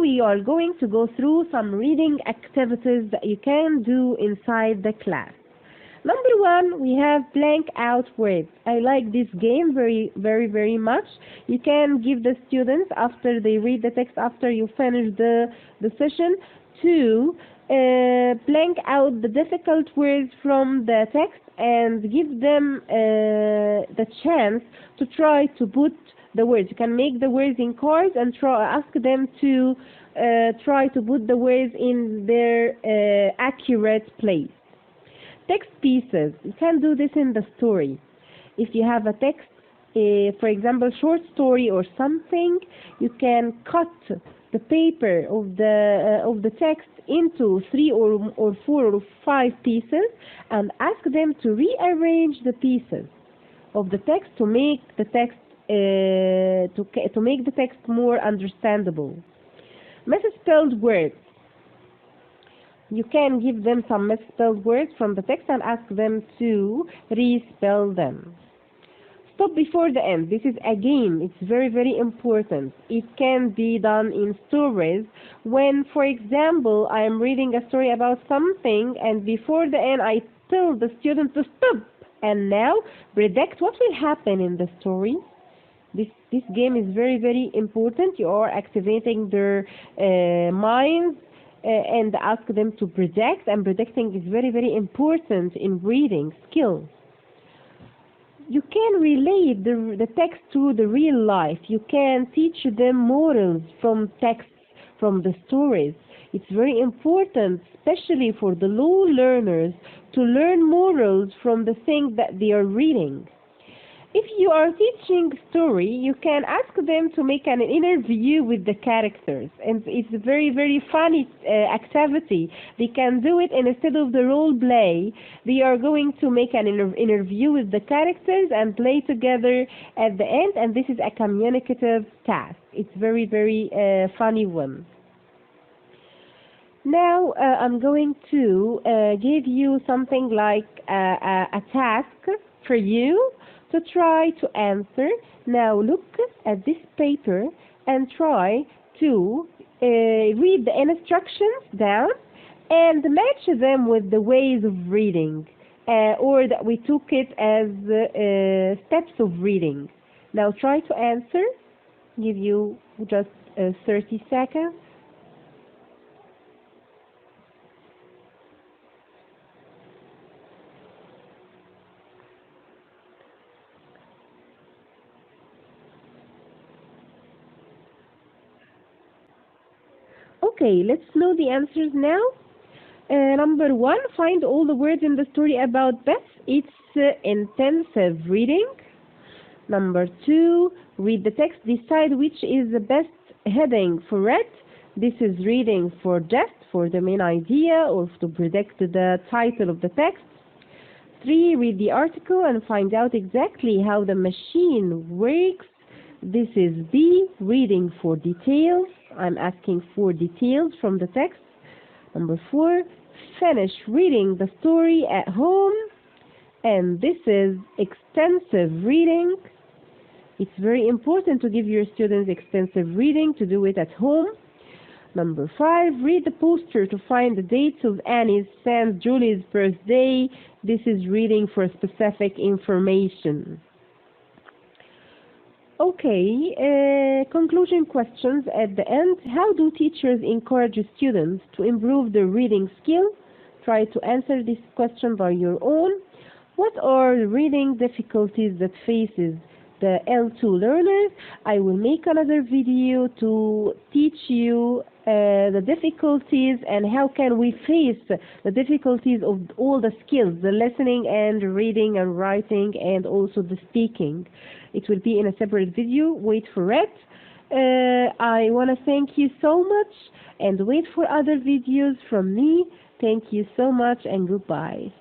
we are going to go through some reading activities that you can do inside the class. Number one, we have blank out words. I like this game very much. You can give the students, after they read the text, after you finish the session, to blank out the difficult words from the text and give them the chance to try to put the words. You can make the words in cards and ask them to try to put the words in their accurate place. Text pieces. You can do this in the story. If you have a text, for example, short story or something, you can cut the paper of the text into 3 or 4 or 5 pieces and ask them to rearrange the pieces of the text to make the text to make the text more understandable. Misspelled words. You can give them some misspelled words from the text and ask them to respell them. Stop before the end. This is a game. It's very important. It can be done in stories when, for example, I am reading a story about something and before the end I tell the student to stop and now predict what will happen in the story. This game is very important. You are activating their minds and ask them to predict, and predicting is very important in reading skills. You can relate the text to the real life. You can teach them morals from texts, from the stories. It's very important, especially for the low learners, to learn morals from the things that they are reading. If you are teaching story, you can ask them to make an interview with the characters, and it's a very funny activity. They can do it, and instead of the role play, they are going to make an interview with the characters and play together at the end, and this is a communicative task. It's very funny one. Now I'm going to give you something like a task for you to try to answer. Now look at this paper and try to read the instructions down and match them with the ways of reading, or that we took it as steps of reading. Now try to answer. Give you just 30 seconds. Okay, let's know the answers now. Number one, find all the words in the story about Beth. It's intensive reading. Number two, read the text. Decide which is the best heading for read. This is reading for just for the main idea or to predict the title of the text. 3, read the article and find out exactly how the machine works. This is B, reading for details. I'm asking for details from the text. Number 4, finish reading the story at home. And this is extensive reading. It's very important to give your students extensive reading to do it at home. Number 5, read the poster to find the dates of Annie's, Sam's, Julie's birthday. This is reading for specific information. Okay, conclusion questions at the end. How do teachers encourage students to improve their reading skill? Try to answer this question by your own. What are the reading difficulties that faces the L2 learners? I will make another video to teach you the difficulties and how can we face the difficulties of all the skills, the listening and reading and writing and also the speaking. It will be in a separate video. Wait for it. I want to thank you so much and wait for other videos from me. Thank you so much and goodbye.